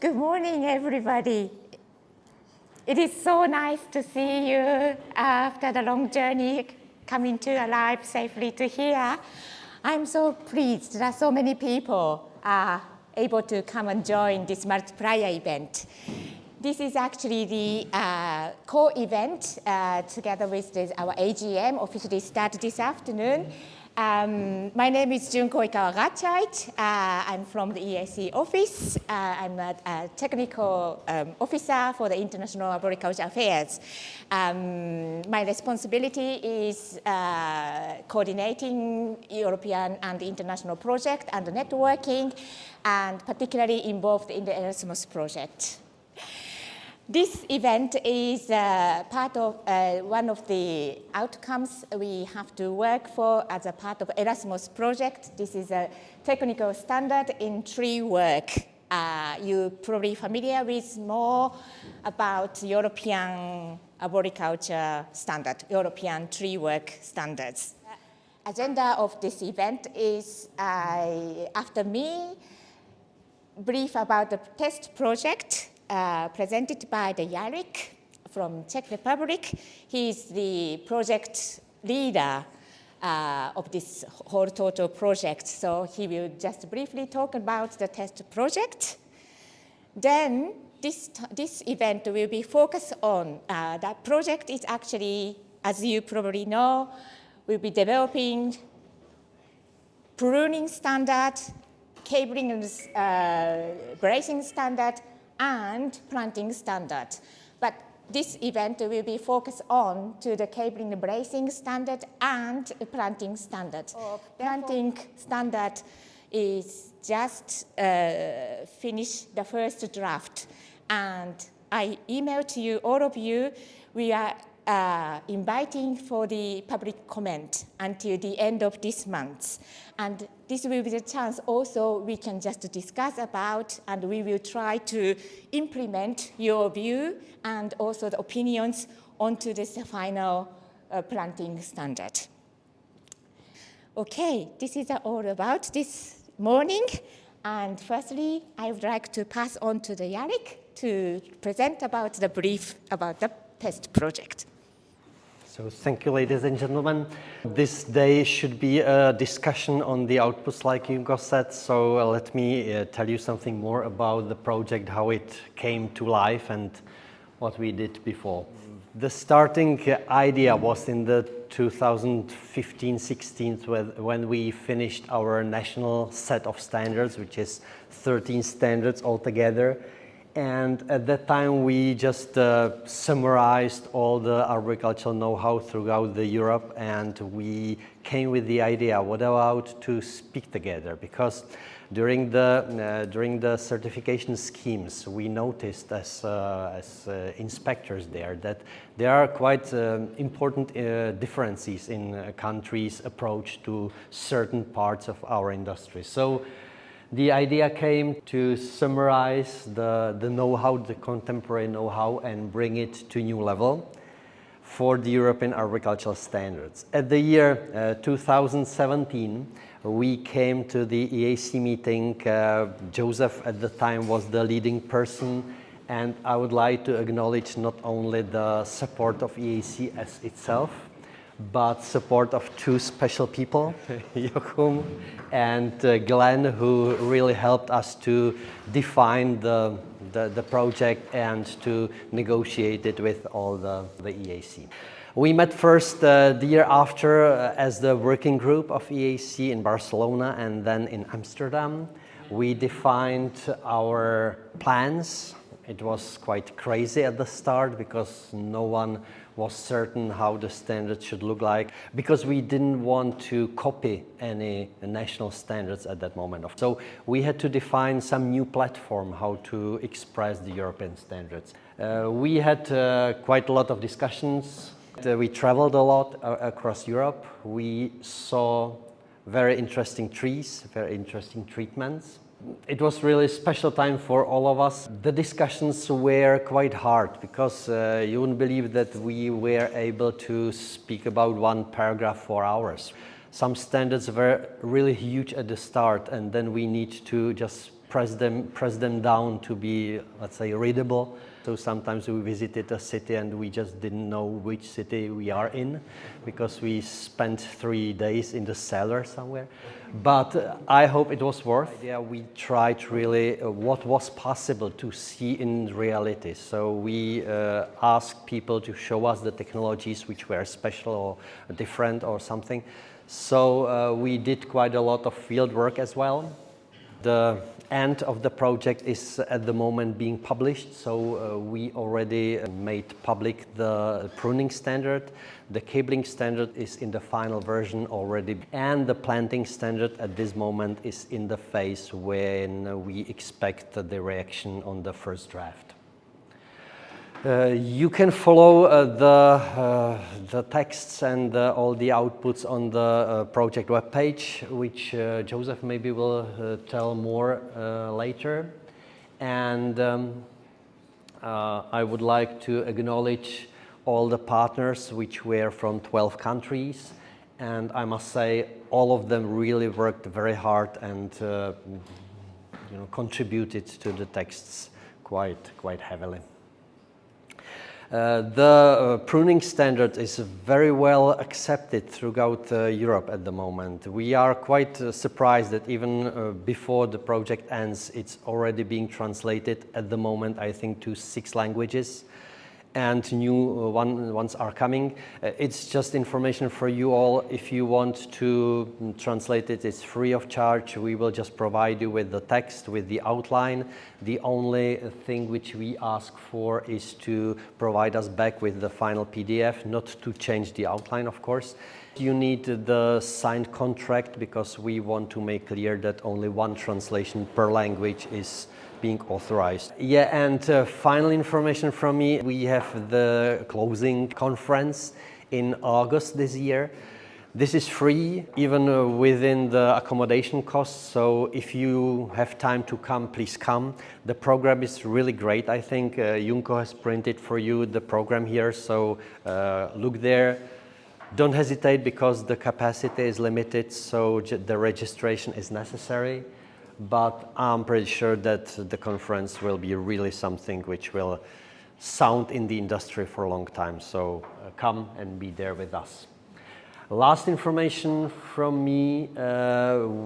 Good morning, everybody. It is so nice to see you after the long journey coming to arrive safely to here. I'm so pleased that so many people are able to come and join this multiplier event. This is actually the core event together with our AGM officially started this afternoon. My name is Junko Ikawa-Gatchait. I'm from the EAC office. I'm a technical officer for the International Arboricultural Affairs. My responsibility is coordinating European and international project and networking, and particularly involved in the Erasmus project. This event is part of one of the outcomes we have to work for as a part of Erasmus project. This is a technical standard in tree work. You're probably familiar with more about European Arboriculture Standard, European Tree Work Standards. Agenda of this event is, after me, brief about the test project presented by the Jarek from Czech Republic. He is the project leader of this whole total project, so he will just briefly talk about the test project. Then this event will be focused on that project is actually, as you probably know, we'll be developing pruning standard, cabling and bracing standard, and planting standard. But this event will be focused on to the cabling and bracing standard and planting standard. Planting standard is just finished the first draft. And I emailed to you, all of you, we are inviting for the public comment until the end of this month. And this will be the chance also we can just discuss about, and we will try to implement your view and also the opinions onto this final planting standard. Okay, this is all about this morning. And firstly, I would like to pass on to the Jarek to present about the brief about the test project. So thank you, ladies and gentlemen. This day should be a discussion on the outputs, like Junko said. So let me tell you something more about the project, how it came to life and what we did before. The starting idea was in the 2015-16 when we finished our national set of standards, which is 13 standards altogether. And at that time, we just summarized all the arboricultural know-how throughout the Europe, and we came with the idea, what about to speak together? Because during the certification schemes, we noticed as inspectors there that there are quite important differences in countries' approach to certain parts of our industry. So the idea came to summarize the know-how, the contemporary know-how, and bring it to a new level for the European Arboricultural Standards. At the year 2017, we came to the EAC meeting. Joseph at the time was the leading person, and I would like to acknowledge not only the support of EAC as itself, but support of two special people, Joachim and Glenn, who really helped us to define the project and to negotiate it with all the EAC. We met first the year after as the working group of EAC in Barcelona and then in Amsterdam. We defined our plans. It was quite crazy at the start because no one was certain how the standards should look like, because we didn't want to copy any national standards at that moment. So we had to define some new platform how to express the European standards. We had quite a lot of discussions. We traveled a lot across Europe. We saw very interesting trees, very interesting treatments. It was really a special time for all of us. The discussions were quite hard because you wouldn't believe that we were able to speak about one paragraph for hours. Some standards were really huge at the start, and then we need to just press them down to be, let's say, readable. So sometimes we visited a city and we just didn't know which city we are in because we spent 3 days in the cellar somewhere. But I hope it was worth it. Yeah, we tried really what was possible to see in reality. So we asked people to show us the technologies which were special or different or something. So we did quite a lot of field work as well. The end of the project is at the moment being published, so we already made public the pruning standard. The cabling standard is in the final version already, and the planting standard at this moment is in the phase when we expect the reaction on the first draft. You can follow the texts and all the outputs on the project webpage, which Joseph maybe will tell more later. And I would like to acknowledge all the partners which were from 12 countries. And I must say, all of them really worked very hard and contributed to the texts quite heavily. The pruning standard is very well accepted throughout Europe at the moment. We are quite surprised that even before the project ends, it's already being translated at the moment, I think, to 6 languages. And new ones are coming. It's just information for you all. If you want to translate it, it's free of charge. We will just provide you with the text, with the outline. The only thing which we ask for is to provide us back with the final PDF, not to change the outline, of course. You need the signed contract because we want to make clear that only one translation per language is being authorized. Yeah, and final information from me, we have the closing conference in August this year. This is free, even within the accommodation costs, so if you have time to come, please come. The program is really great, I think. Junko has printed for you the program here, so look there. Don't hesitate because the capacity is limited, so the registration is necessary. But I'm pretty sure that the conference will be really something which will sound in the industry for a long time. So come and be there with us. Last information from me,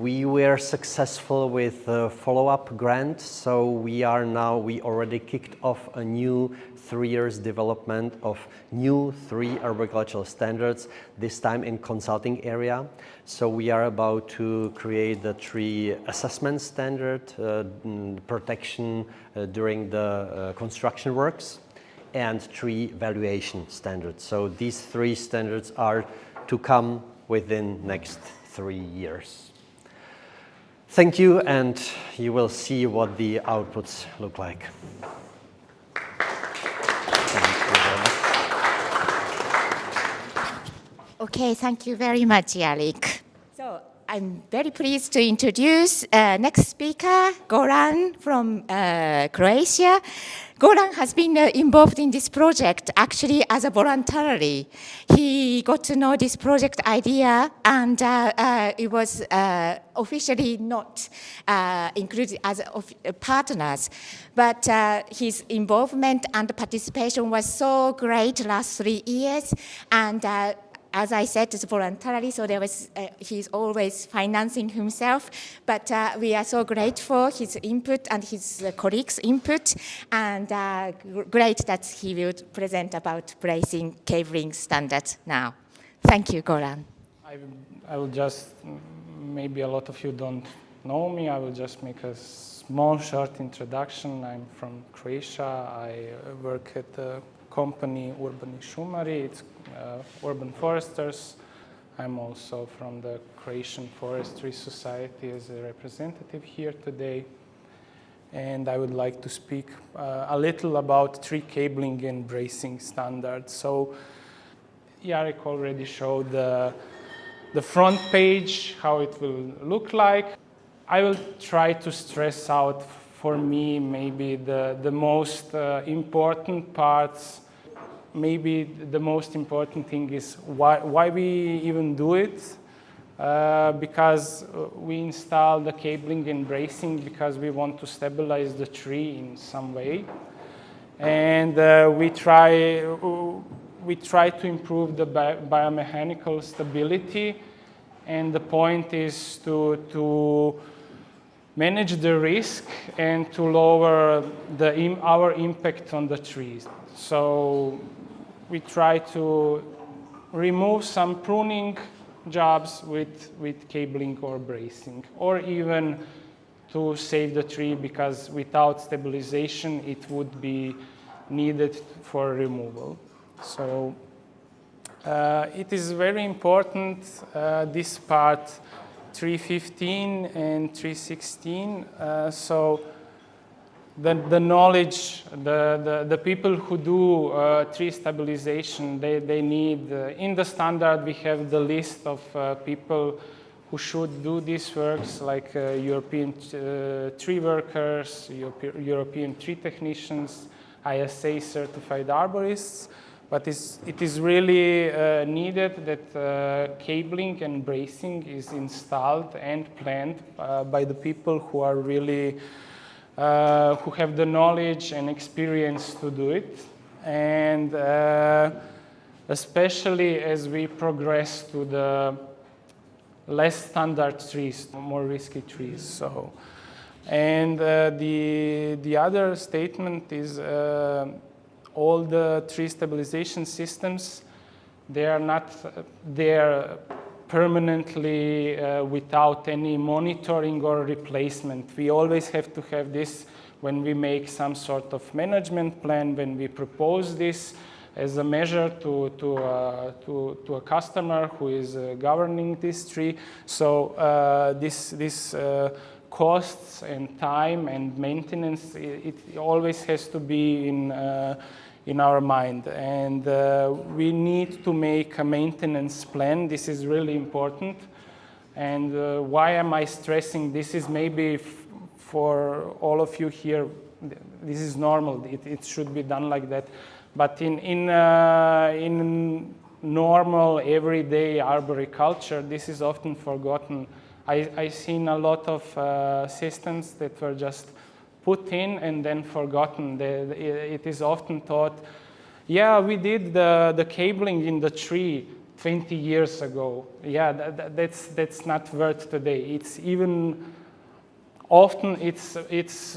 we were successful with a follow-up grant. So we already kicked off a new 3 years development of new 3 arboricultural standards, this time in consulting area. So we are about to create the 3 assessment standard, protection during the construction works, and 3 valuation standards. So these 3 standards are to come within next 3 years. Thank you, and you will see what the outputs look like. Okay, thank you very much, Eric. So I'm very pleased to introduce next speaker, Goran from Croatia. Goran has been involved in this project actually as a voluntarily. He got to know this project idea and it was officially not included as partners. But his involvement and participation was so great last 3 years. And as I said, it's voluntarily, so he's always financing himself. But we are so grateful for his input and his colleagues' input, and great that he will present about bracing cabling standards now. Thank you, Goran. I will just, maybe a lot of you don't know me, I will just make a small short introduction. I'm from Croatia. I work at the company Urbani Šumari. It's urban foresters. I'm also from the Croatian Forestry Society as a representative here today. And I would like to speak a little about tree cabling and bracing standards. So Jarek already showed the front page, how it will look like. I will try to stress out for me maybe the most important parts. Maybe the most important thing is why we even do it. because we install the cabling and bracing because we want to stabilize the tree in some way. And we try to improve the biomechanical stability, and the point is to manage the risk and to lower our impact on the trees. So we try to remove some pruning jobs with cabling or bracing, or even to save the tree, because without stabilization it would be needed for removal. So it is very important, this part 315 and 316. So the knowledge, the people who do tree stabilization, they need, in the standard we have the list of people who should do these works, like European tree workers, European tree technicians, ISA certified arborists. But it is really needed that cabling and bracing is installed and planned by the people who are really, who have the knowledge and experience to do it. And especially as we progress to the less standard trees, more risky trees. So, and the other statement is all the tree stabilization systems, they are not there permanently without any monitoring or replacement. We always have to have this when we make some sort of management plan, when we propose this as a measure to a customer who is governing this tree. So this costs and time and maintenance, it always has to be in our mind. And we need to make a maintenance plan. This is really important. And why am I stressing this? Is maybe for all of you here, this is normal. It should be done like that. But in normal, everyday arboriculture, this is often forgotten. I've seen a lot of systems that were just put in and then forgotten. It is often thought, yeah, we did the cabling in the tree 20 years ago. Yeah, that's not worth today. It's even often it's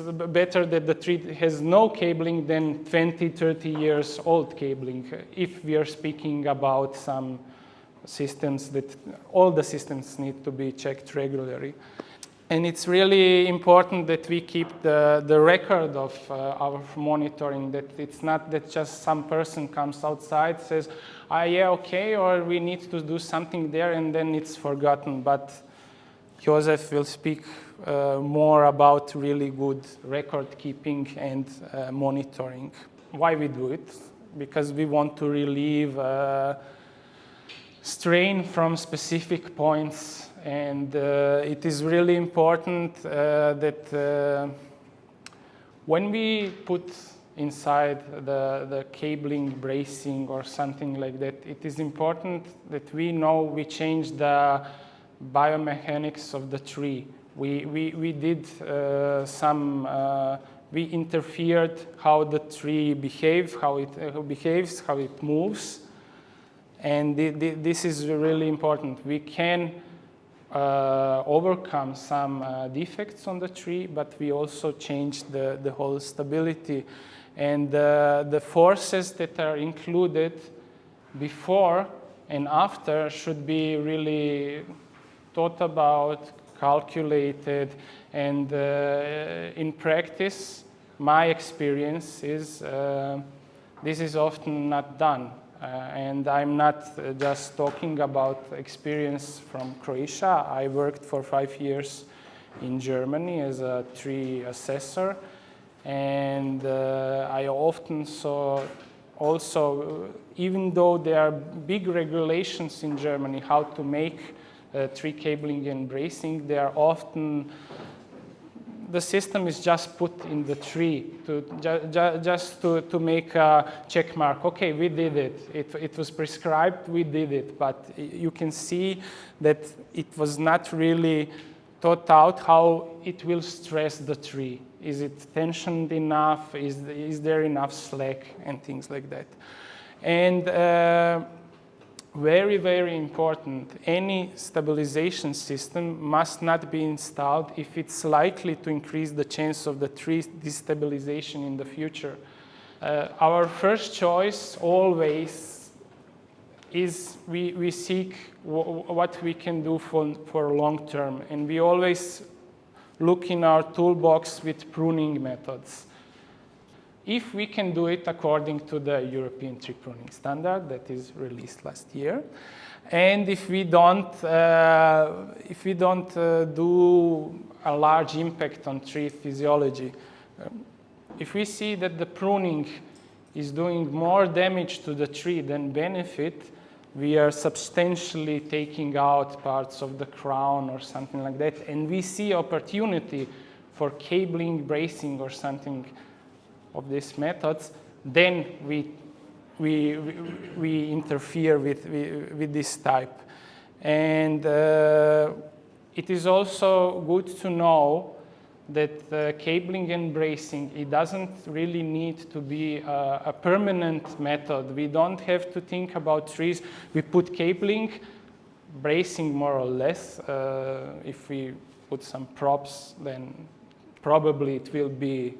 better that the tree has no cabling than 20, 30 years old cabling, if we are speaking about some systems that all the systems need to be checked regularly. And it's really important that we keep the record of our monitoring, that it's not that just some person comes outside, says, yeah, okay, or we need to do something there, and then it's forgotten. But Josef will speak more about really good record keeping and monitoring. Why we do it? Because we want to relieve strain from specific points, and it is really important that when we put inside the cabling, bracing or something like that, it is important that we know we change the biomechanics of the tree. We did we interfered how the tree behaves, how it moves. And this is really important. We can overcome some defects on the tree, but we also change the whole stability. And the forces that are included before and after should be really thought about, calculated, and in practice, my experience is this is often not done. And I'm not just talking about experience from Croatia. I worked for 5 years in Germany as a tree assessor, and I often saw also, even though there are big regulations in Germany how to make tree cabling and bracing, they are often the system is just put in the tree just to make a check mark. Okay, we did it. It was prescribed, we did it. But you can see that it was not really thought out how it will stress the tree. Is it tensioned enough? Is there enough slack and things like that? And very, very important, any stabilization system must not be installed if it's likely to increase the chance of the tree destabilization in the future. Our first choice always is we seek what we can do for long term, and we always look in our toolbox with pruning methods. If we can do it according to the European tree pruning standard that is released last year, and if we don't do a large impact on tree physiology, if we see that the pruning is doing more damage to the tree than benefit, we are substantially taking out parts of the crown or something like that, and we see opportunity for cabling, bracing, or something of these methods, then we interfere with this type. And it is also good to know that cabling and bracing, it doesn't really need to be a permanent method. We don't have to think about trees. We put cabling, bracing more or less. If we put some props, then probably it will be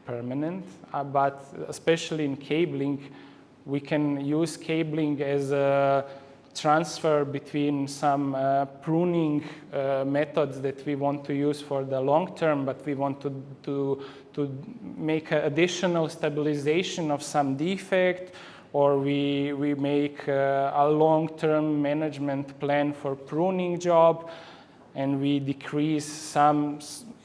permanent, but especially in cabling, we can use cabling as a transfer between some pruning methods that we want to use for the long term, but we want to make additional stabilization of some defect, or we make a long-term management plan for pruning job, and we decrease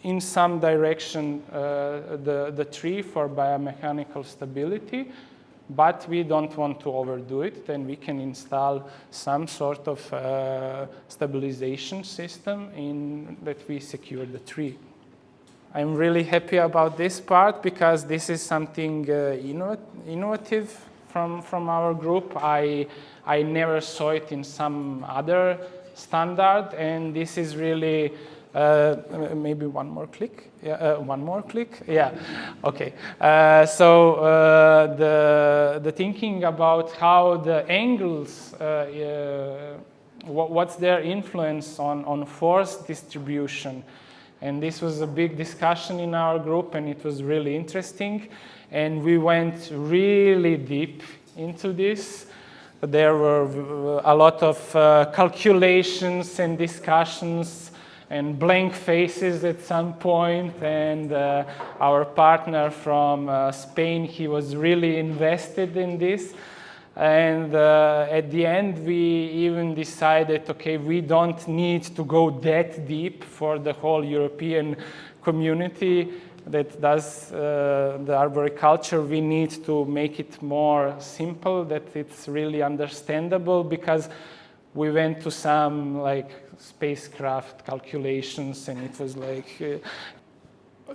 in some direction the tree for biomechanical stability, but we don't want to overdo it. Then we can install some sort of stabilization system that we secure the tree. I'm really happy about this part because this is something innovative from our group. I never saw it in some other standard, and this is really maybe one more click. Yeah, one more click. Yeah. Okay. So the thinking about how the angles, what's their influence on force distribution, and this was a big discussion in our group, and it was really interesting, and we went really deep into this. There were a lot of calculations and discussions and blank faces at some point, and our partner from Spain, he was really invested in this. And at the end, we even decided, okay, we don't need to go that deep for the whole European community that does the arboriculture. We need to make it more simple, that it's really understandable, because we went to some like spacecraft calculations, and it was like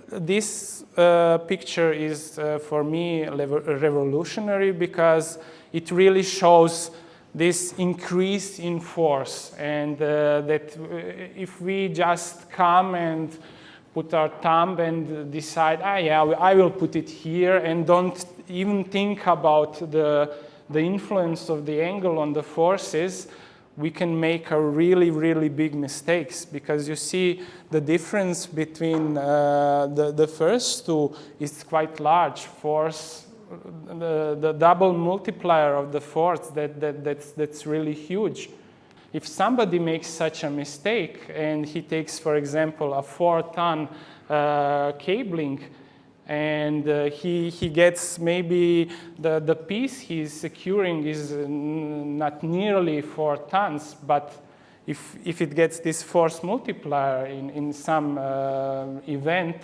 this picture is for me revolutionary, because it really shows this increase in force, and that if we just come and put our thumb and decide, yeah, I will put it here, and don't even think about the influence of the angle on the forces, we can make a really, really big mistakes, because you see the difference between the first two is quite large. Force, the double multiplier of the force, that's really huge. If somebody makes such a mistake and he takes, for example, a 4-ton cabling, and he gets maybe the piece he's securing is not nearly 4 tons, but if it gets this force multiplier in some event,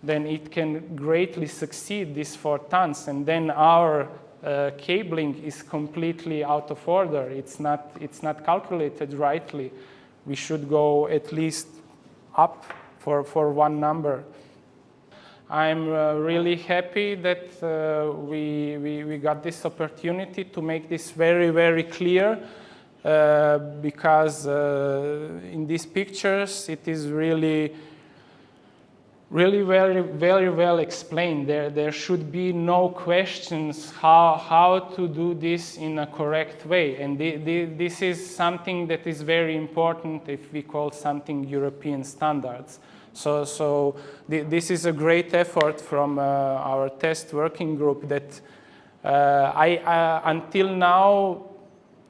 then it can greatly succeed these 4 tons, and then our cabling is completely out of order. It's not calculated rightly. We should go at least up for one number. I'm really happy that we got this opportunity to make this very, very clear because in these pictures it is really very well explained. There should be no questions how to do this in a correct way. And this is something that is very important if we call something European standards. So this is a great effort from our test working group that until now,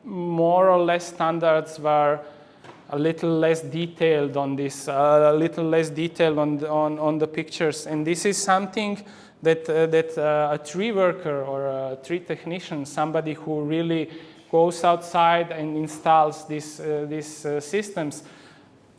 more or less standards were a little less detailed on this, a little less detailed on the pictures. And this is something that a tree worker or a tree technician, somebody who really goes outside and installs these systems,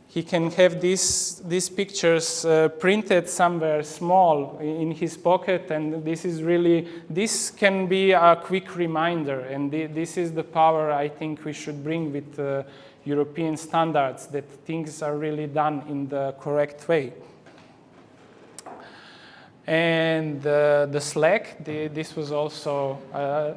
he can have these pictures printed somewhere small in his pocket, and this can be a quick reminder, and this is the power I think we should bring with European standards, that things are really done in the correct way. And the Slack, this was also a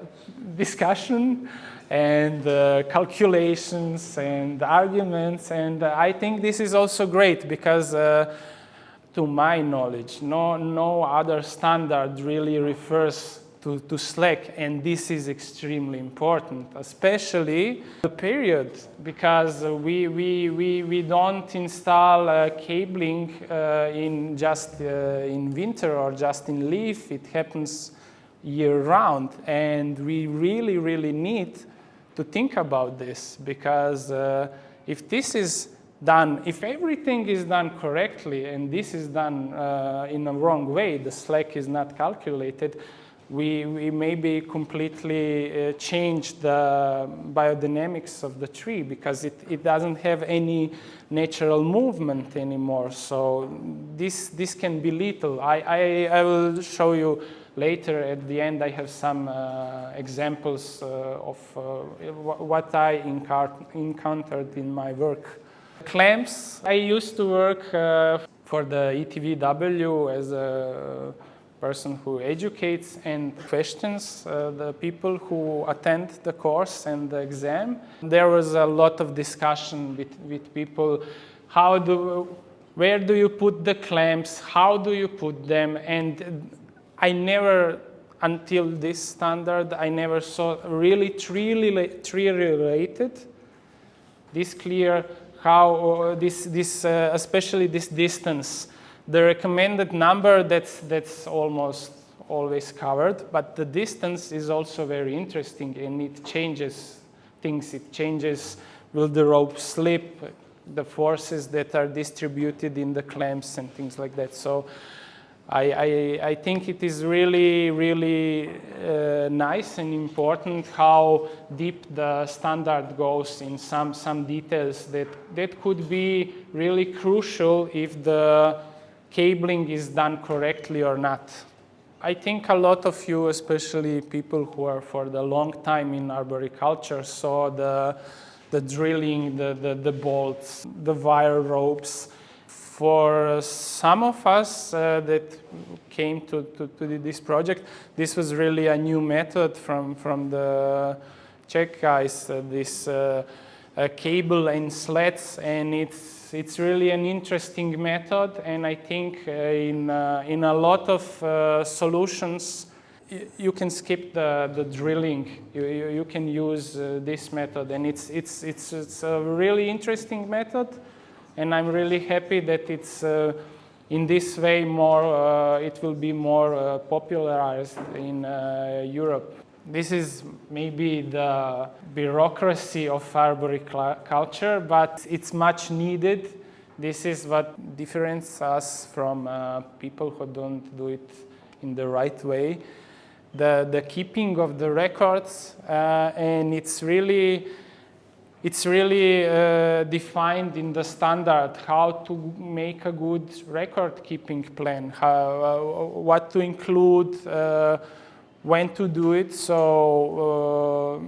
discussion, and calculations and arguments, and I think this is also great because to my knowledge, no other standard really refers to Slack, and this is extremely important, especially the period, because we don't install cabling in just in winter or just in leaf. It happens year round, and we really need to think about this, because if this is done, if everything is done correctly and this is done in a wrong way, the slack is not calculated, we maybe completely change the biodynamics of the tree, because it doesn't have any natural movement anymore. So this can be lethal. I will show you later at the end. I have some examples of what I encountered in my work. Clamps. I used to work for the ETVW as a person who educates and questions the people who attend the course and the exam. There was a lot of discussion with people. Where do you put the clamps? How do you put them? And I never, until this standard, I never saw really tree related, this clear how especially this distance. The recommended number, that's almost always covered, but the distance is also very interesting, and it changes things. It changes, will the rope slip, the forces that are distributed in the clamps and things like that. So I think it is really nice and important how deep the standard goes in some details that could be really crucial if the cabling is done correctly or not. I think a lot of you, especially people who are for the long time in arboriculture, saw the drilling, the bolts, the wire ropes. For some of us that came to this project, this was really a new method from the Czech guys, this cable and sleds, and it's really an interesting method, and I think in a lot of solutions you can skip the drilling. You can use this method, and it's a really interesting method, and I'm really happy that it's in this way more. It will be more popularized in Europe. This is maybe the bureaucracy of arboriculture, but it's much needed. This is what differentiates us from people who don't do it in the right way. The keeping of the records, and it's really defined in the standard how to make a good record-keeping plan, what to include, when to do it, so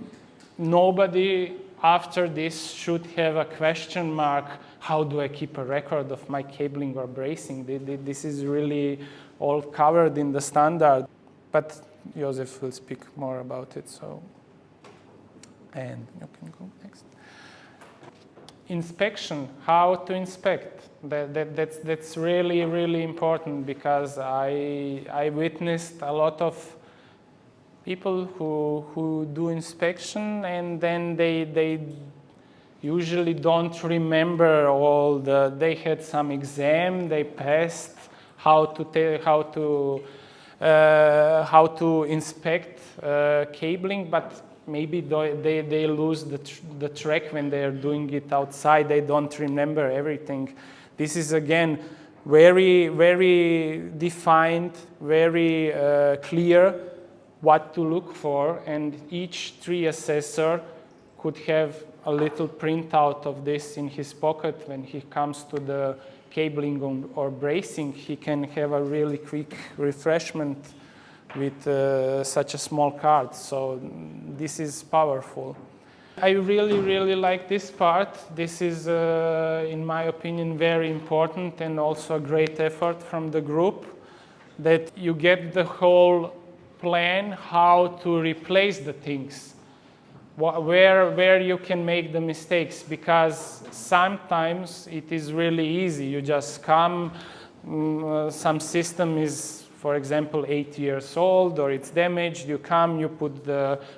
nobody after this should have a question mark how do I keep a record of my cabling or bracing? This is really all covered in the standard. But Josef will speak more about it. And you can go next. Inspection, how to inspect. That's really, really important, because I witnessed a lot of people who do inspection, and then they usually don't remember they had some exam, they passed how to inspect cabling, but maybe they lose the track when they are doing it outside. They don't remember everything. This is again very, very defined, very clear what to look for, and each tree assessor could have a little printout of this in his pocket. When he comes to the cabling or bracing, he can have a really quick refreshment with such a small card. So this is powerful. I really, really like this part. This is, in my opinion, very important, and also a great effort from the group, that you get the whole plan how to replace the things, where you can make the mistakes, because sometimes it is really easy. You just come, some system is, for example, 8 years old, or it's damaged. You come, you put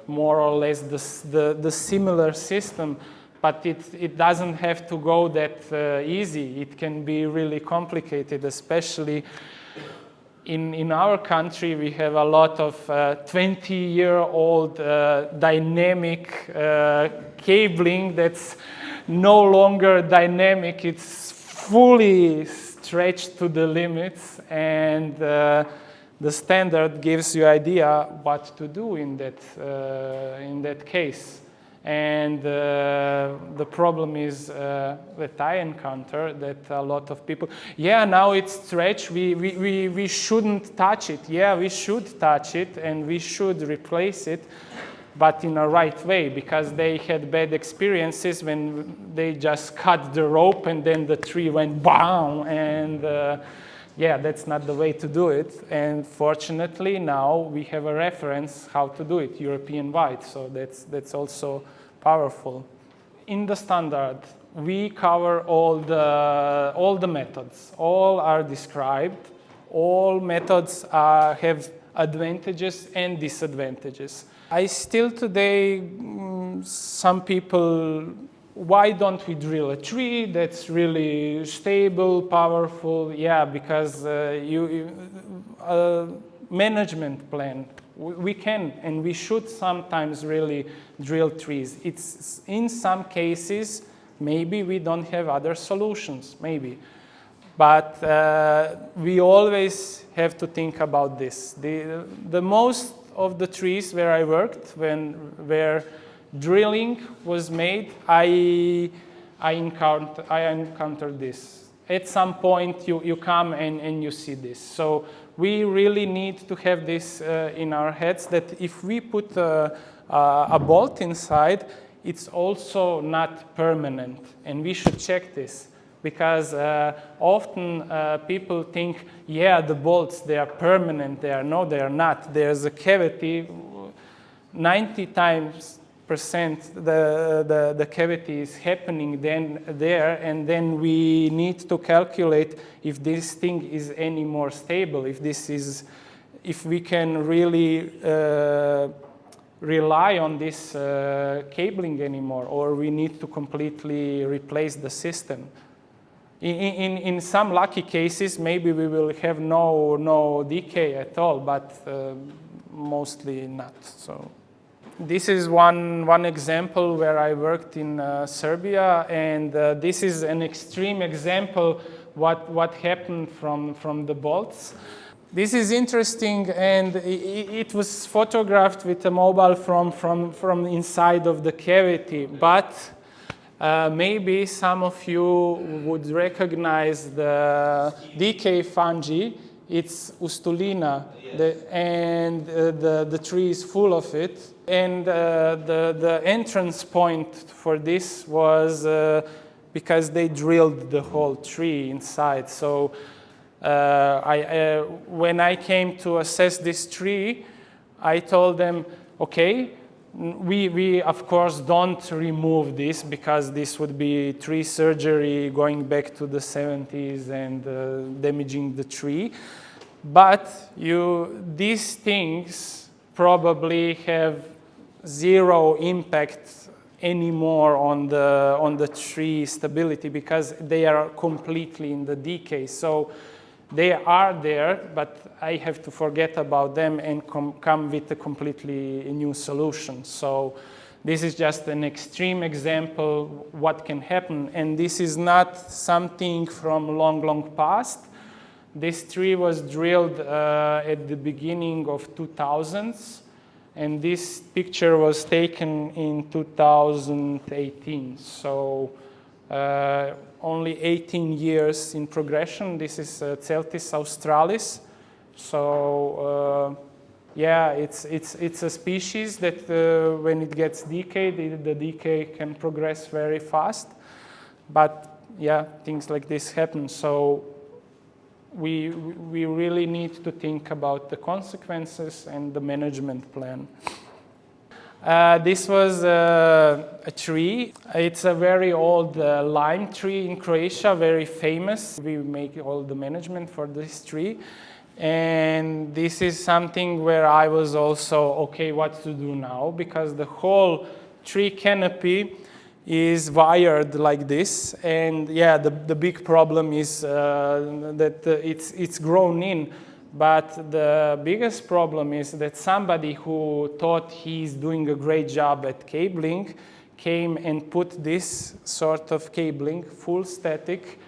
more or less the similar system, but it doesn't have to go that easy. It can be really complicated, especially in our country. We have a lot of 20-year-old dynamic cabling that's no longer dynamic. It's fully stretched to the limits, and the standard gives you idea what to do in that case. And the problem is that I encounter that a lot of people, now it's stretched, we shouldn't touch it. Yeah, we should touch it, and we should replace it, but in a right way, because they had bad experiences when they just cut the rope and then the tree went bam, and that's not the way to do it. And fortunately now we have a reference how to do it European-wide, so that's also powerful. In the standard, we cover all the methods. All are described. All methods have advantages and disadvantages. I still today, some people, why don't we drill a tree that's really stable, powerful? Yeah, because management plan. We can and we should sometimes really drill trees. It's in some cases, maybe we don't have other solutions, maybe. But we always have to think about this. The most of the trees where I worked, where drilling was made, I encountered this. At some point you come and you see this. So we really need to have this in our heads, that if we put a bolt inside, it's also not permanent, and we should check this. Because often people think, the bolts, they are permanent. No, they are not. There's a cavity. 90% the cavity is happening there, and then we need to calculate if this thing is any more stable, if we can really rely on this cabling anymore, or we need to completely replace the system. In some lucky cases, maybe we will have no decay at all, but mostly not. So this is one example where I worked in Serbia, and this is an extreme example what happened from the bolts. This is interesting, and it was photographed with a mobile from inside of the cavity, but maybe some of you would recognize the decay fungi. It's Ustulina, and the tree is full of it. And the entrance point for this was because they drilled the whole tree inside. So when I came to assess this tree, I told them, okay, we of course don't remove this because this would be tree surgery going back to the 70s and damaging the tree. But these things probably have zero impact anymore on the tree stability because they are completely in the decay. So they are there, but I have to forget about them and come with a completely new solution. So this is just an extreme example what can happen. And this is not something from long past. This tree was drilled at the beginning of 2000s. And this picture was taken in 2018. So only 18 years in progression. This is Celtis australis. So yeah, it's a species that when it gets decayed, the decay can progress very fast. But yeah, things like this happen. So we really need to think about the consequences and the management plan. This was a tree. It's a very old lime tree in Croatia, very famous. We make all the management for this tree. And this is something where I was also, okay, what to do now? Because the whole tree canopy is wired like this. And yeah, the big problem is that it's grown in. But the biggest problem is that somebody who thought he's doing a great job at cabling came and put this sort of cabling, full static,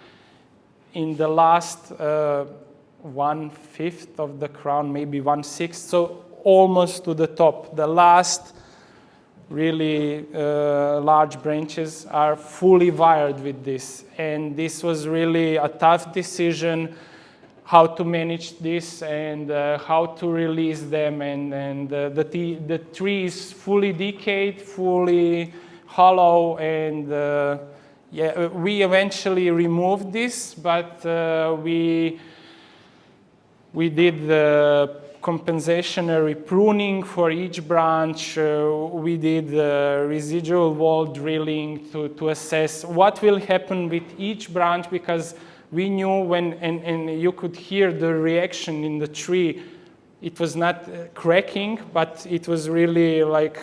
in the last 1/5 of the crown, maybe 1/6, so almost to the top. The last really large branches are fully wired with this. And this was really a tough decision, how to manage this and how to release them. And the tree is fully decayed, fully hollow. And yeah, we eventually removed this, but we did the compensatory pruning for each branch. We did residual wall drilling to assess what will happen with each branch, because we knew when, and you could hear the reaction in the tree. It was not cracking, but it was really like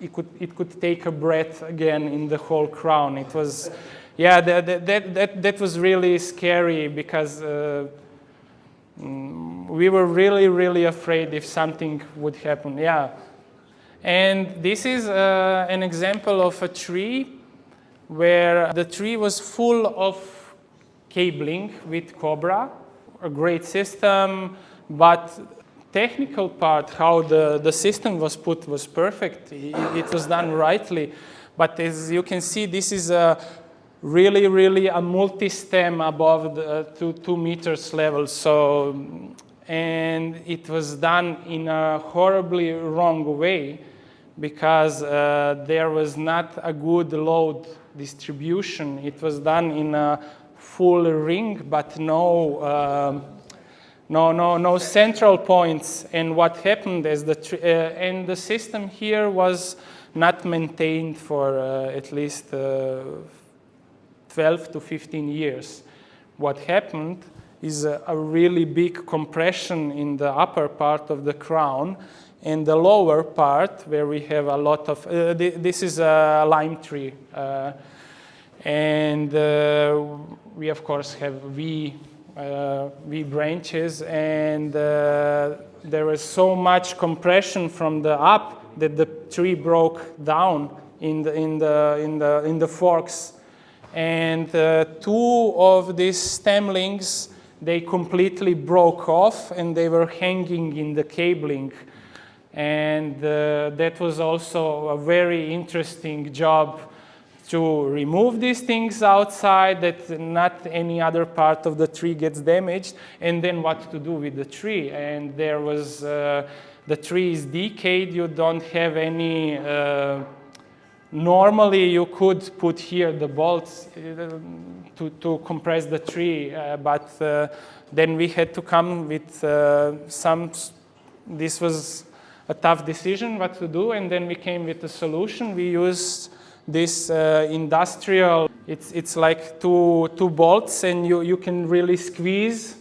it could take a breath again in the whole crown. It was, yeah, that was really scary because we were really afraid if something would happen. Yeah, and this is an example of a tree where the tree was full of cabling with Cobra, a great system, but technical part, how the system was put was perfect. It was done rightly. But as you can see, this is a really a multi-stem above the 2 meters level. So, and it was done in a horribly wrong way because there was not a good load distribution. It was done in a full ring, but no central points. And what happened is and the system here was not maintained for at least 12 to 15 years. What happened is a really big compression in the upper part of the crown, and the lower part where we have a lot of, this is a lime tree. And we of course have V branches, and there was so much compression from the up that the tree broke down in the forks. And 2 of these stemlings, they completely broke off and they were hanging in the cabling. And that was also a very interesting job to remove these things outside, that not any other part of the tree gets damaged, and then what to do with the tree. And there was, the tree is decayed, you don't have any Normally, you could put here the bolts to compress the tree, but then we had to come with this was a tough decision what to do, and then we came with a solution. We used this industrial, it's like two bolts, and you can really squeeze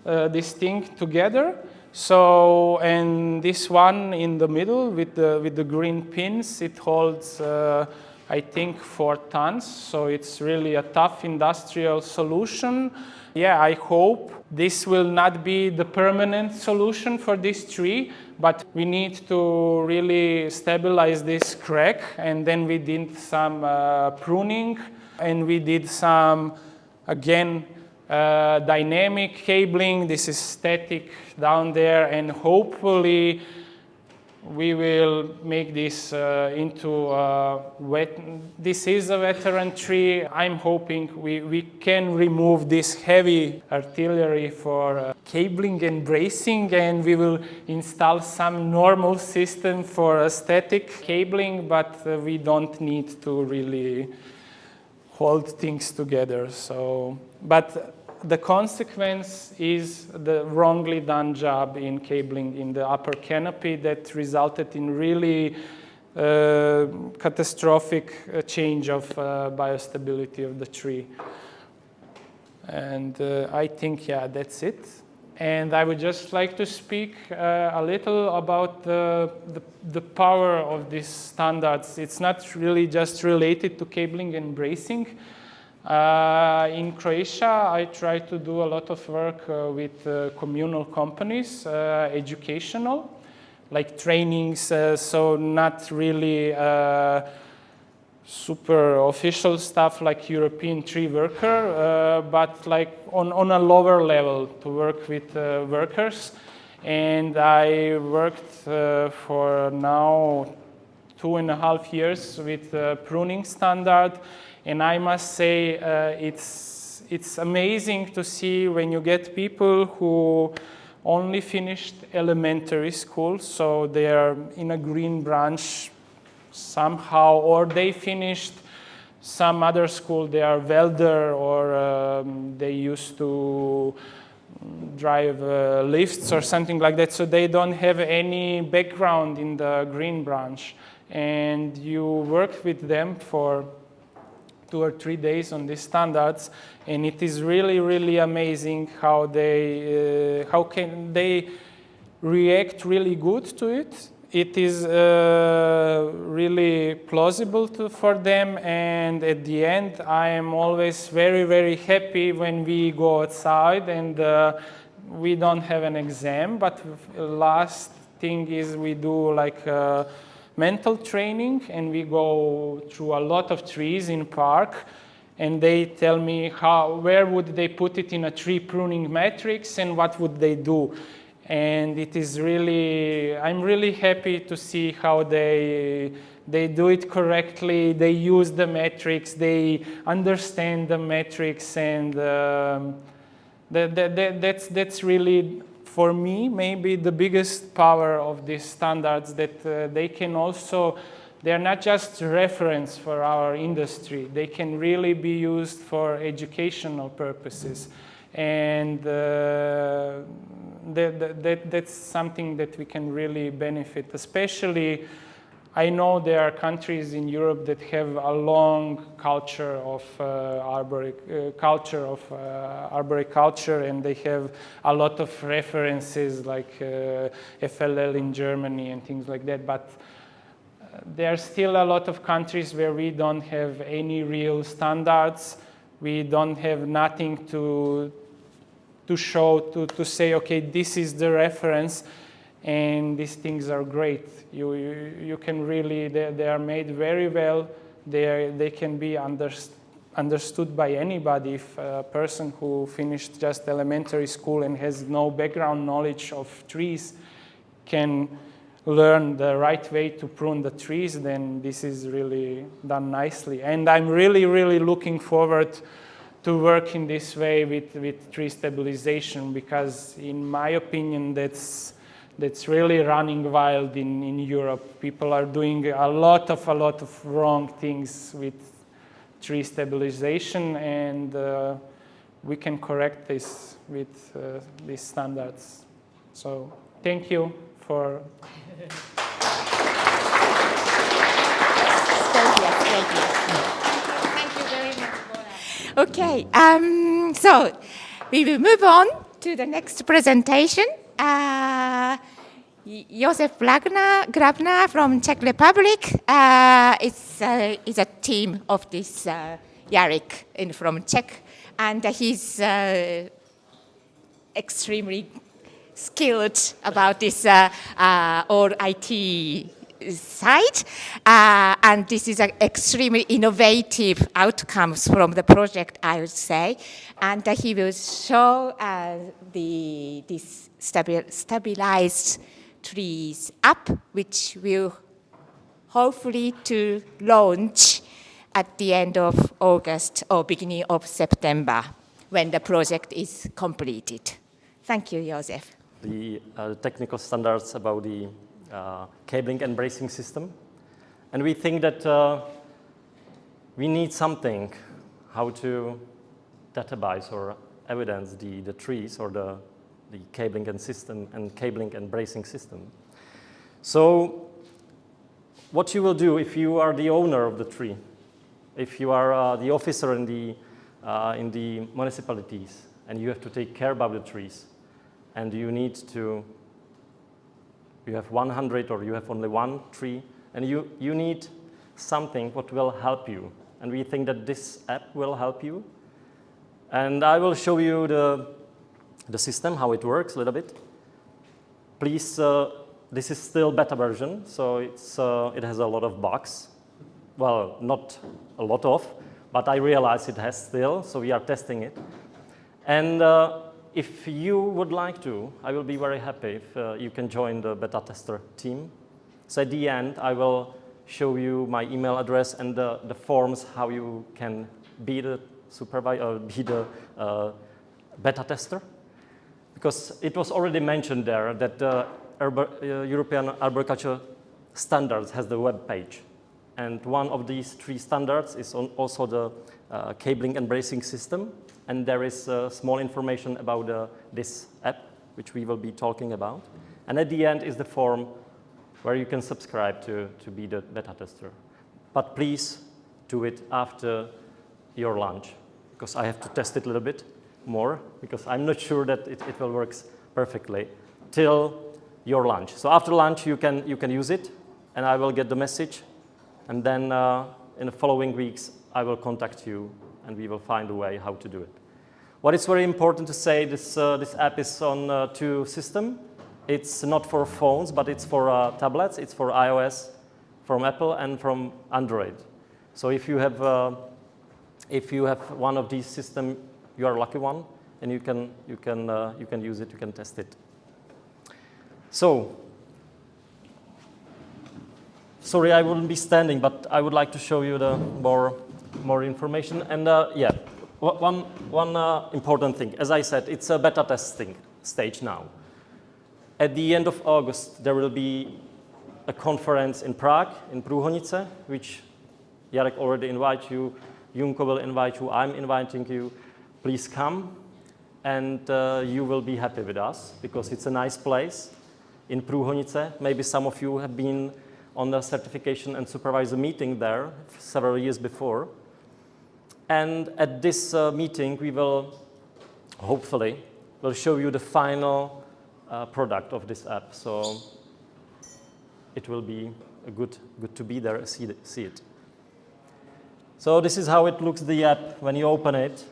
this thing together. So, and this one in the middle with the green pins, it holds, I think, 4 tons. So it's really a tough industrial solution. Yeah, I hope this will not be the permanent solution for this tree, but we need to really stabilize this crack. And then we did some pruning, and we did some, again, dynamic cabling. This is static down there, and hopefully we will make this into a this is a veteran tree. I'm hoping we can remove this heavy artillery for cabling and bracing, and we will install some normal system for static cabling, but we don't need to really hold things together. So, but the consequence is the wrongly done job in cabling in the upper canopy that resulted in really catastrophic change of biostability of the tree. And I think, yeah, that's it. And I would just like to speak a little about the power of these standards. It's not really just related to cabling and bracing. In Croatia, I try to do a lot of work with communal companies, educational, like trainings, so not really super official stuff like European tree worker, but like on a lower level to work with workers. And I worked for now 2.5 years with pruning standard. And I must say, it's amazing to see when you get people who only finished elementary school, so they are in a green branch somehow, or they finished some other school, they are welder, or they used to drive lifts or something like that, so they don't have any background in the green branch. And you work with them for 2 or 3 days on these standards, and it is really, really amazing how can they react really good to it. It is really plausible for them, and at the end, I am always very, very happy when we go outside and we don't have an exam, but last thing is we do like mental training, and we go through a lot of trees in park, and they tell me where would they put it in a tree pruning matrix and what would they do. And it is really, I'm really happy to see how they do it correctly, they use the metrics, they understand the metrics, and that's really, for me, maybe the biggest power of these standards, that they can also, they're not just reference for our industry, they can really be used for educational purposes. And that's something that we can really benefit, especially I know there are countries in Europe that have a long culture of arboriculture, and they have a lot of references like FLL in Germany and things like that. But there are still a lot of countries where we don't have any real standards. We don't have nothing to show, to say, okay, this is the reference. And these things are great. You can really, they are made very well. They can be understood by anybody. If a person who finished just elementary school and has no background knowledge of trees can learn the right way to prune the trees, then this is really done nicely. And I'm really, really looking forward to work in this way with tree stabilization, because in my opinion, that's that's really running wild in Europe. People are doing a lot of wrong things with tree stabilization, and we can correct this with these standards. So thank you for. Thank you very much, Bona. Okay, so we will move on to the next presentation. Josef Grabner from Czech Republic is a team of this Jarek from Czech, and he's extremely skilled about this all IT side, and this is an extremely innovative outcomes from the project, I would say, and he will show this stabilized trees app, which will hopefully to launch at the end of August or beginning of September when the project is completed. Thank you, Josef. The technical standards about the cabling and bracing system. And we think that we need something how to database or evidence the trees or the cabling and bracing system. So what you will do if you are the owner of the tree, if you are the officer in the municipalities and you have to take care about the trees, and you have 100 or you have only one tree, and you need something what will help you. And we think that this app will help you. And I will show you the system, how it works a little bit. Please, this is still beta version, so it has a lot of bugs. Well, not a lot of, but I realize it has still, so we are testing it. And if you would like to, I will be very happy if you can join the beta tester team. So at the end, I will show you my email address and the forms how you can be the supervisor or be the beta tester. Because it was already mentioned there that the European Arboricultural Standards has the web page. And one of these 3 standards is also the cabling and bracing system. And there is small information about this app, which we will be talking about. And at the end is the form where you can subscribe to be the beta tester. But please do it after your lunch, because I have to test it a little bit more, because I'm not sure that it will work perfectly till your lunch. So after lunch, you can use it, and I will get the message. And then in the following weeks, I will contact you, and we will find a way how to do it. What is very important to say, this app is on 2 systems. It's not for phones, but it's for tablets. It's for iOS, from Apple, and from Android. So if you have one of these systems, you are a lucky one, and you can use it, you can test it. So, sorry, I wouldn't be standing, but I would like to show you the more information. And yeah, one important thing, as I said, it's a beta testing stage now. At the end of August, there will be a conference in Prague, in Průhonice, which Jarek already invited you, Junko will invite you, I'm inviting you. Please come, and you will be happy with us, because it's a nice place in Průhonice. Maybe some of you have been on the certification and supervisor meeting there several years before. And at this meeting, we will hopefully show you the final product of this app. So it will be good to be there and see it. So this is how it looks, the app, when you open it.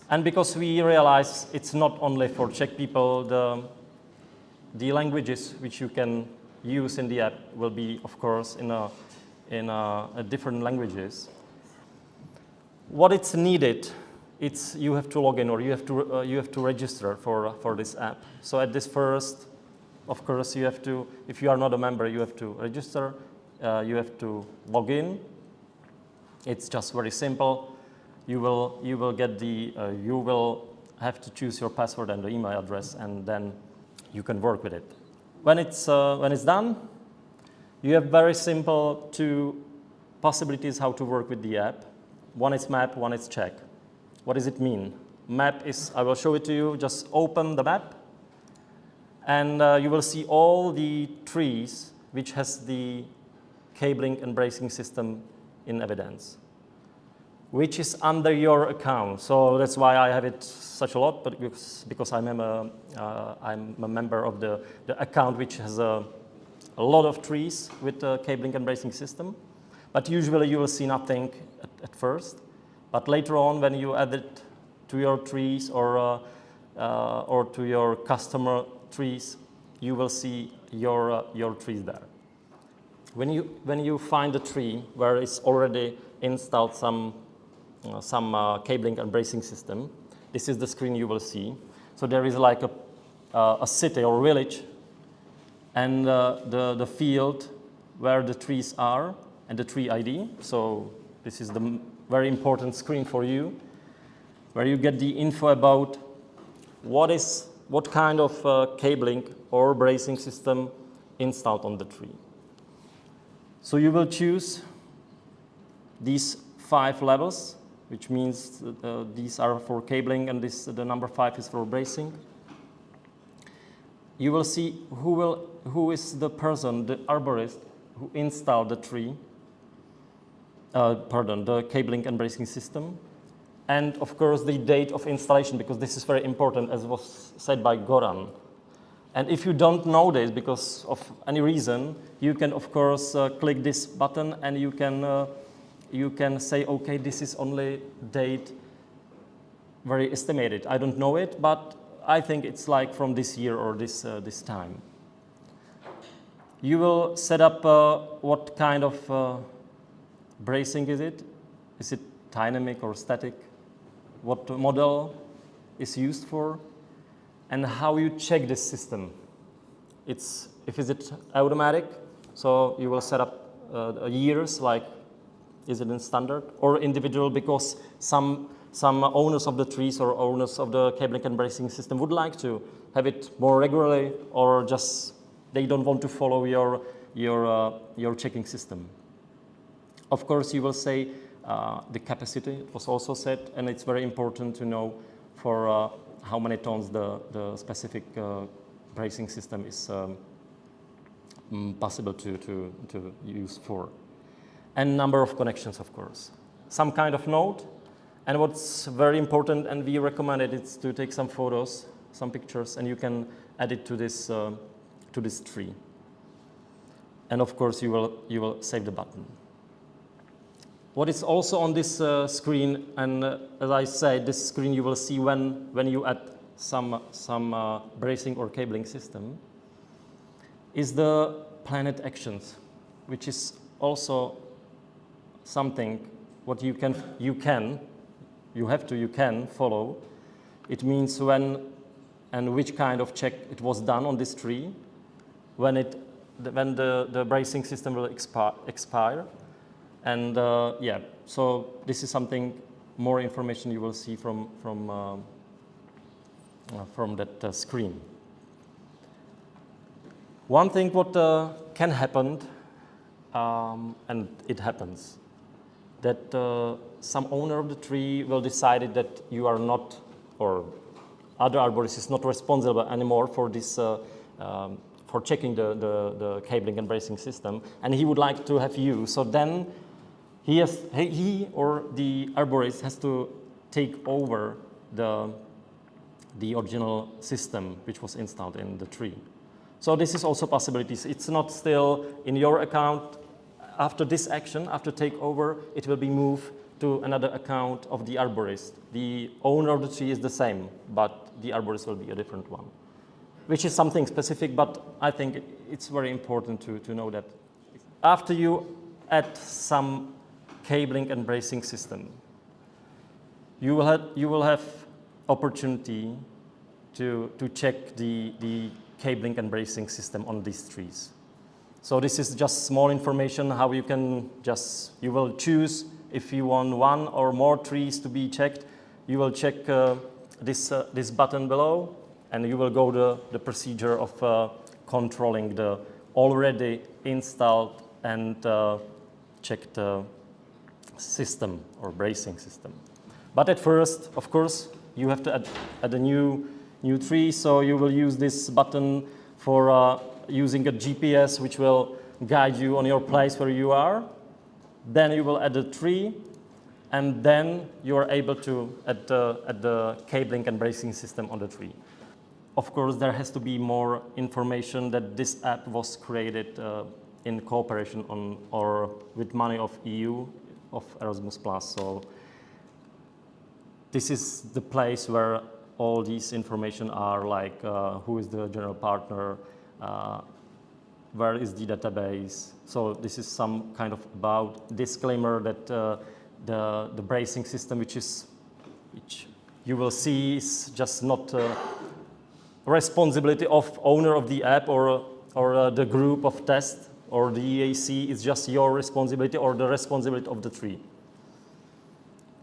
And because we realize it's not only for Czech people, the languages which you can use in the app will be, of course, in different languages. What it's needed, it's you have to log in, or you have to register for this app. So at this first, of course, you have to, if you are not a member, you have to register. You have to log in. It's just very simple. You will get you will have to choose your password and the email address, and then you can work with it. when it's done, you have very simple two possibilities how to work with the app. One is map, one is check. What does it mean? Map is, I will show it to you, just open the map and you will see all the trees which has the cabling and bracing system in evidence, which is under your account. So that's why I have it such a lot, but because I'm a member of the account which has a lot of trees with the cabling and bracing system. But usually you will see nothing at first. But later on, when you add it to your trees or to your customer trees, you will see your trees there. When you find a tree where it's already installed some cabling and bracing system, this is the screen you will see. So there is like a city or village, and the field where the trees are, and the tree ID. So this is the very important screen for you, where you get the info about what kind of cabling or bracing system installed on the tree. So you will choose these 5 levels, which means these are for cabling and the number 5 is for bracing. You will see who is the person, the arborist, who installed the the cabling and bracing system. And of course the date of installation, because this is very important, as was said by Goran. And if you don't know this because of any reason, you can of course click this button and you can say, okay, this is only date very estimated. I don't know it, but I think it's like from this year or this time. You will set up what kind of bracing is it? Is it dynamic or static? What model is used for? And how you check this system. Is it automatic? So you will set up years, like is it in standard or individual, because some owners of the trees or owners of the cabling and bracing system would like to have it more regularly, or just they don't want to follow your checking system. Of course, you will say the capacity, it was also said, and it's very important to know for how many tons the specific bracing system is possible to use for. And number of connections, of course. Some kind of node, and what's very important, and we recommend it, is to take some photos, some pictures, and you can add it to this tree. And of course, you will save the button. What is also on this screen, and as I said, this screen you will see when you add some bracing or cabling system, is the planet actions, which is also something what you can follow. It means when and which kind of check it was done on this tree, when the bracing system will expire. And so this is something, more information you will see from that screen. One thing what can happen, and it happens, that some owner of the tree will decide that you are not, or other arborist is not responsible anymore for this, for checking the cabling and bracing system, and he would like to have you. So then he or the arborist has to take over the original system which was installed in the tree. So this is also possibilities. It's not still in your account. After this action, after takeover, it will be moved to another account of the arborist. The owner of the tree is the same, but the arborist will be a different one, which is something specific, but I think it's very important to know that. After you add some cabling and bracing system, you will have opportunity to check the cabling and bracing system on these trees. So this is just small information how you can you will choose if you want one or more trees to be checked. You will check this button below, and you will go the procedure of controlling the already installed and checked system or bracing system. But at first, of course, you have to add a new tree, so you will use this button for using a GPS which will guide you on your place where you are. Then you will add a tree, and then you are able to add the cabling and bracing system on the tree. Of course, there has to be more information that this app was created in cooperation on or with money of EU, of Erasmus+. So this is the place where all these information are, like who is the general partner, where is the database. So this is some kind of about disclaimer that the bracing system, which you will see, is just not responsibility of owner of the app or the group of test or the EAC. Is just your responsibility or the responsibility of the tree.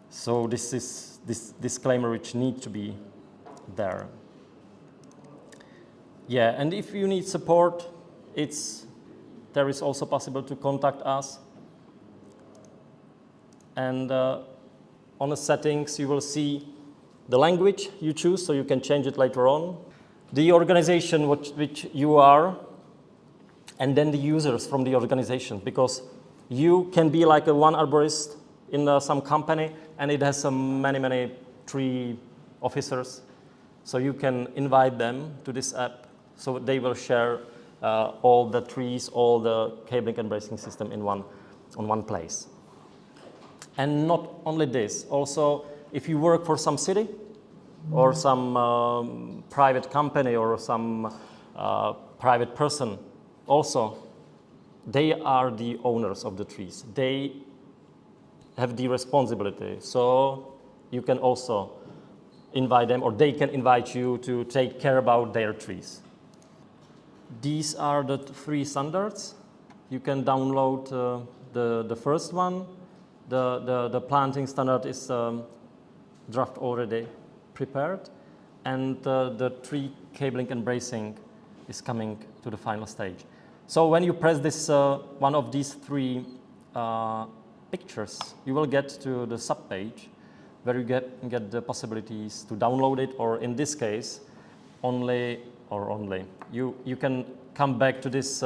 So this is this disclaimer which needs to be there. Yeah, and if you need support, there is also possible to contact us. And on the settings, you will see the language you choose, so you can change it later on. The organization which you are, and then the users from the organization, because you can be like one arborist in some company, and it has many tree officers. So you can invite them to this app, so they will share all the trees, all the cabling and bracing system on one place. And not only this, also if you work for some city or some private company or some private person, also they are the owners of the trees. They have the responsibility. So you can also invite them, or they can invite you to take care about their trees. These are the 3 standards. You can download the first one. The planting standard is draft already prepared, and the tree cabling and bracing is coming to the final stage. So when you press this one of these 3 pictures, you will get to the subpage where you get the possibilities to download it, or in this case, you can come back to this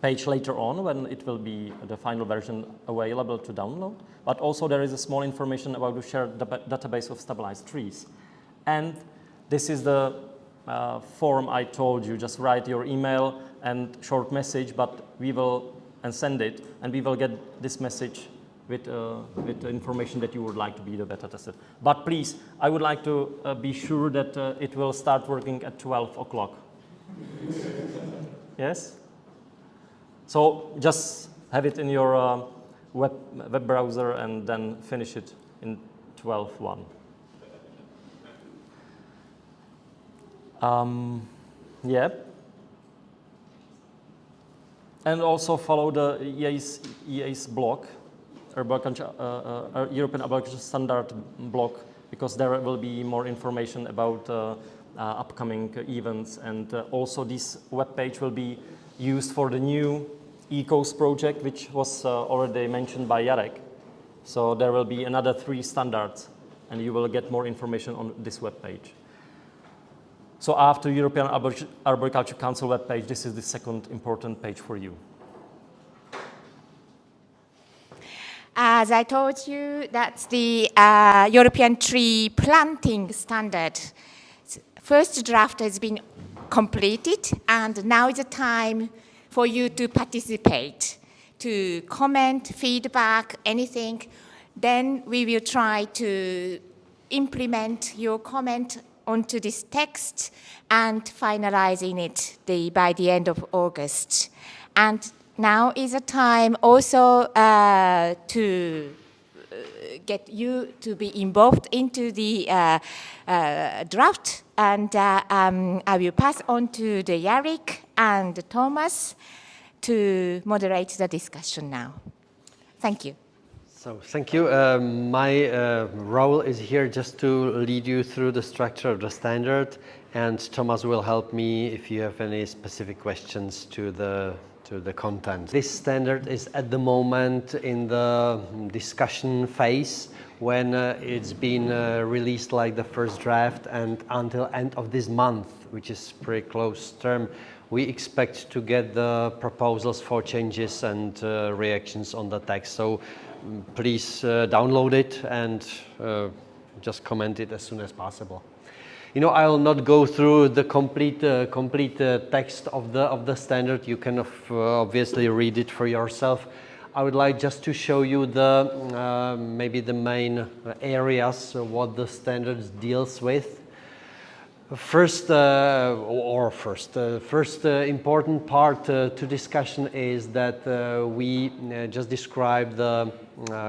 page later on when it will be the final version available to download. But also there is a small information about the shared database of stabilized trees. And this is the form I told you. Just write your email and short message, but we will send it, and we will get this message with the information that you would like to be the beta tester. But please, I would like to be sure that it will start working at 12 o'clock. Yes? So just have it in your web browser and then finish it in 12:01. Yeah. And also follow the EAC blog, European Arboricultural Standard blog, because there will be more information about upcoming events, and also this webpage will be used for the new ECOS project, which was already mentioned by Jarek. So there will be another 3 standards, and you will get more information on this webpage. So after European Arboriculture Council webpage, this is the second important page for you. As I told you, that's the European tree planting standard. First draft has been completed, and now is the time for you to participate, to comment, feedback, anything. Then we will try to implement your comment onto this text and finalizing it by the end of August. And now is a time also to get you to be involved into the draft, and I will pass on to the Jarek and Thomas to moderate the discussion now. Thank you. So thank you. My role is here just to lead you through the structure of the standard, and Thomas will help me if you have any specific questions to the content. This standard is at the moment in the discussion phase when it's been released like the first draft, and until end of this month, which is pretty close term, we expect to get the proposals for changes and reactions on the text. So please download it and just comment it as soon as possible. You know, I'll not go through the complete text of the standard. You can obviously read it for yourself. I would like just to show you the maybe the main areas what the standards deals with. First important part to discussion is that we just describe the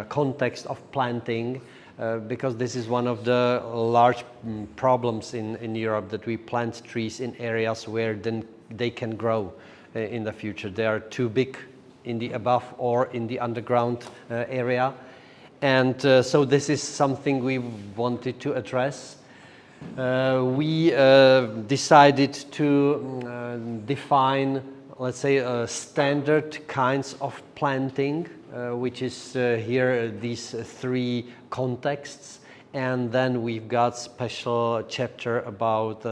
context of planting, because this is one of the large problems in Europe, that we plant trees in areas where then they can grow in the future. They are too big in the above or in the underground area, and so this is something we wanted to address. We decided to define, let's say, standard kinds of planting, which is here these three contexts, and then we've got special chapter about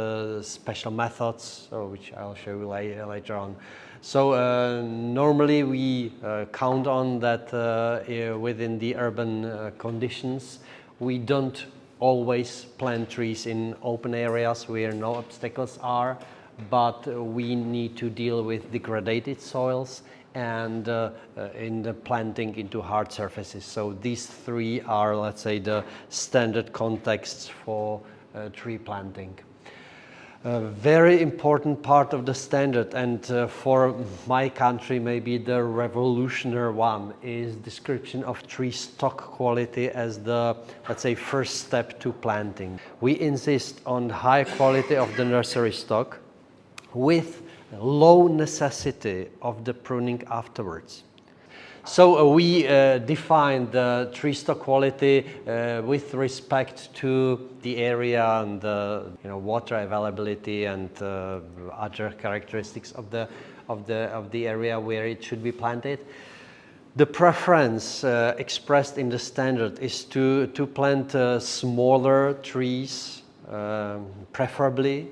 special methods, which I'll show you later on. So normally we count on that within the urban conditions we don't always plant trees in open areas where no obstacles are, but we need to deal with degraded soils and in the planting into hard surfaces. So these three are, let's say, the standard contexts for tree planting. A very important part of the standard, and for my country maybe the revolutionary one, is description of tree stock quality as the, let's say, first step to planting. We insist on high quality of the nursery stock with low necessity of the pruning afterwards. So we define the tree stock quality with respect to the area and water availability and other characteristics of the area where it should be planted. The preference expressed in the standard is to plant smaller trees, preferably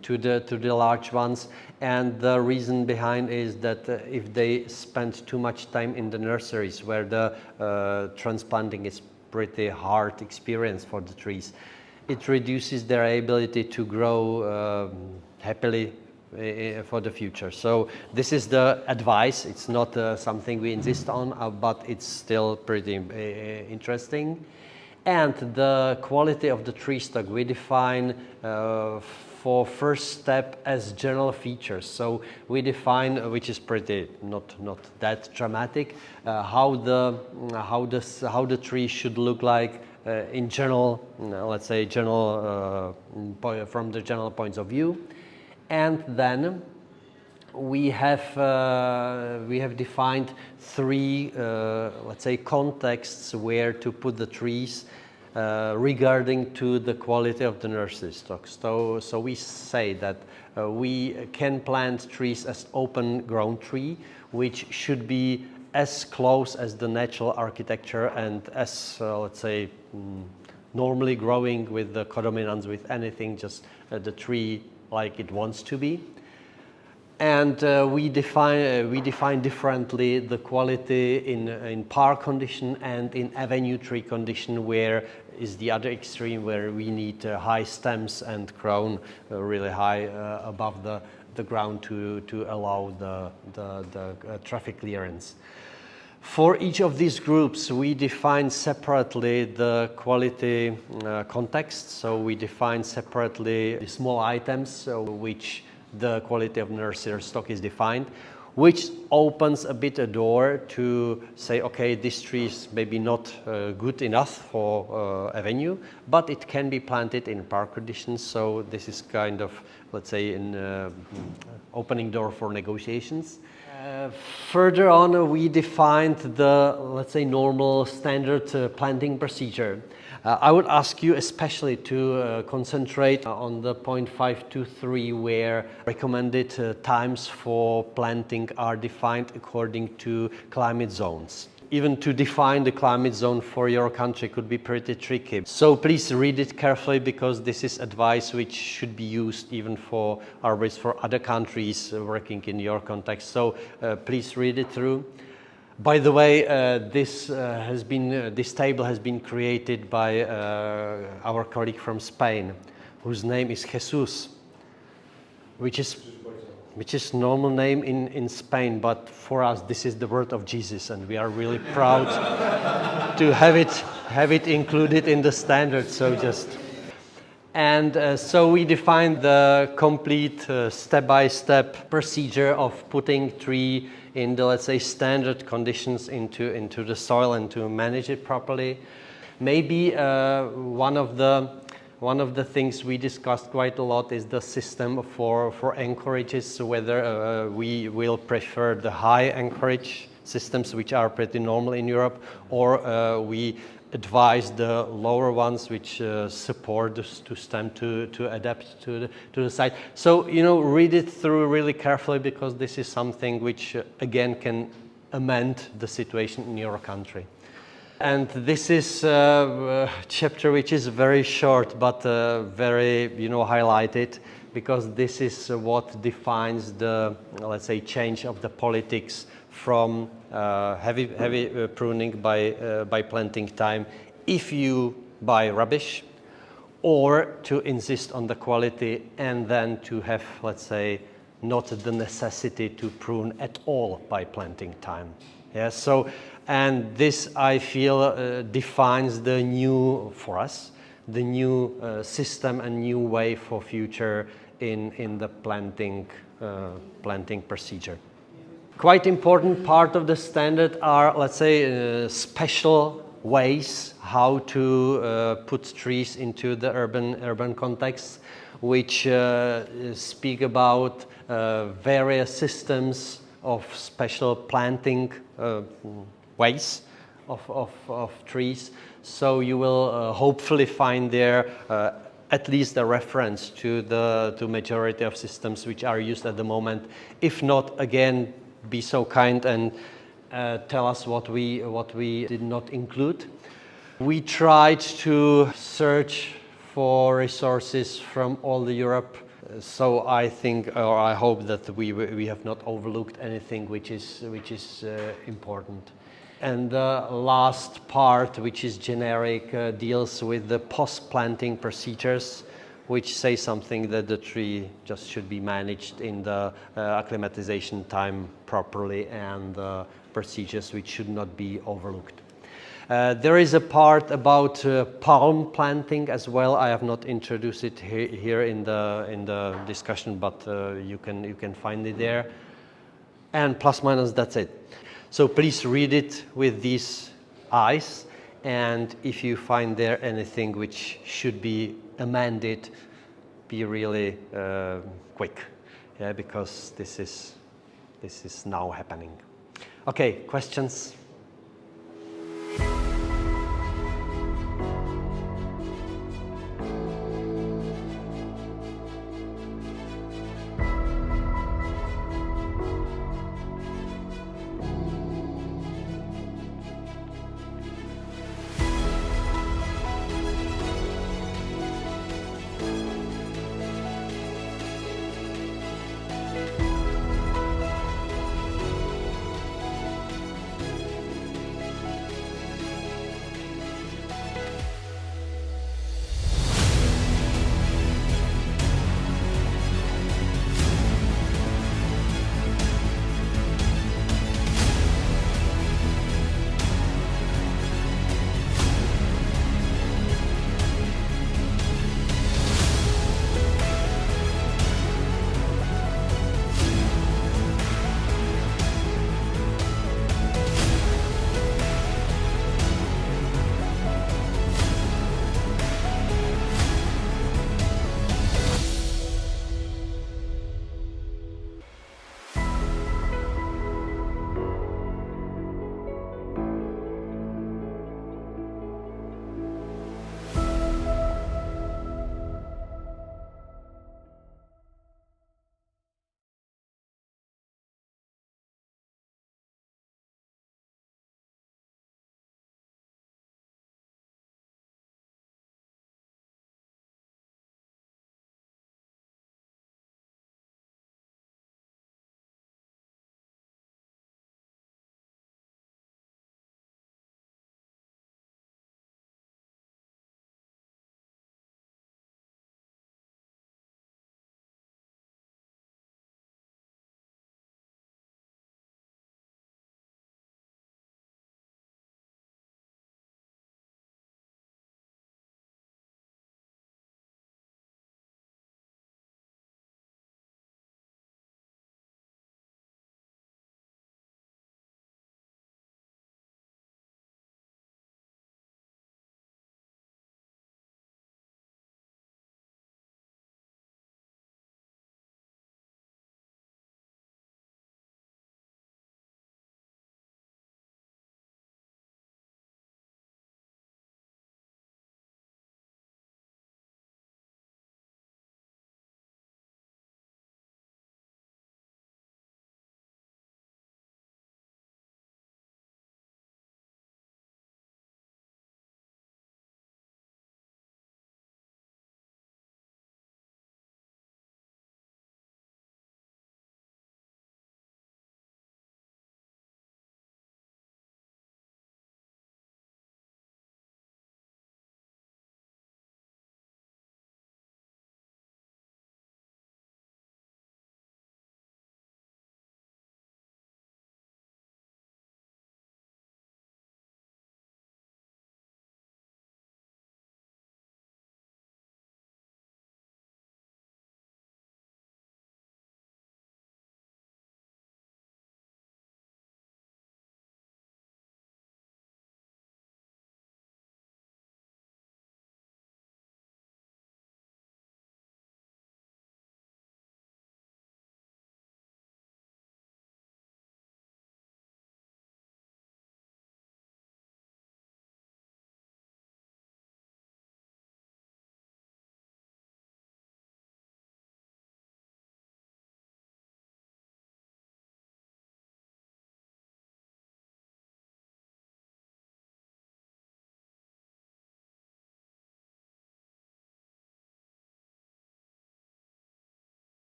to the large ones, and the reason behind is that if they spend too much time in the nurseries where the transplanting is pretty hard experience for the trees, it reduces their ability to grow happily for the future. So this is the advice. It's not something we insist on, but it's still pretty interesting. And the quality of the tree stock we define for first step as general features. So we define, which is pretty not that dramatic, how the tree should look like in general, let's say general from the general points of view, and then we have defined three, let's say, contexts where to put the trees regarding to the quality of the nursery stock. So we say that we can plant trees as open grown tree, which should be as close as the natural architecture and as, let's say, normally growing with the codominance, with anything, just the tree like it wants to be. And we define differently the quality in park condition and in avenue tree condition, where is the other extreme, where we need high stems and crown really high above the ground to allow the traffic clearance. For each of these groups, we define separately the quality context. So we define separately the small items, which the quality of nursery stock is defined, which opens a bit a door to say, okay, this tree is maybe not good enough for avenue, but it can be planted in park conditions. So this is kind of, let's say, an opening door for negotiations. Further on, we defined the, let's say, normal standard planting procedure. I would ask you especially to concentrate on the point 523, where recommended times for planting are defined according to climate zones. Even to define the climate zone for your country could be pretty tricky. So please read it carefully, because this is advice which should be used even for arborists for other countries working in your context. So please read it through. By the way, this table has been created by our colleague from Spain, whose name is Jesus, which is normal name in Spain, but for us this is the word of Jesus, and we are really proud to have it included in the standard. So we defined the complete step-by-step procedure of putting tree in the, let's say, standard conditions into the soil and to manage it properly. Maybe one of the things we discussed quite a lot is the system for anchorages, whether we will prefer the high anchorage systems, which are pretty normal in Europe, or we advise the lower ones, which support the stem to adapt to the site. So, read it through really carefully, because this is something which, again, can amend the situation in your country. And this is a chapter which is very short, but very, highlighted, because this is what defines the, let's say, change of the politics from heavy pruning by planting time if you buy rubbish, or to insist on the quality and then to have, let's say, not the necessity to prune at all by planting time. Yeah, so, and this, I feel, defines the new, for us, the new system and new way for future in the planting procedure. Quite important part of the standard are, let's say, special ways how to put trees into the urban context, which speak about various systems of special planting ways of trees. So you will hopefully find there at least a reference to the majority of systems which are used at the moment. If not, again, be so kind and tell us what we did not include. We tried to search for resources from all the Europe. So I think, or I hope, that we have not overlooked anything which is important. And the last part, which is generic, deals with the post-planting procedures, which say something that the tree just should be managed in the acclimatization time properly, and procedures which should not be overlooked. There is a part about palm planting as well. I have not introduced it here in the discussion, but you can find it there. And plus minus, that's it. So please read it with these eyes, and if you find there anything which should be amended, be really quick, yeah, because this is now happening. Okay, questions?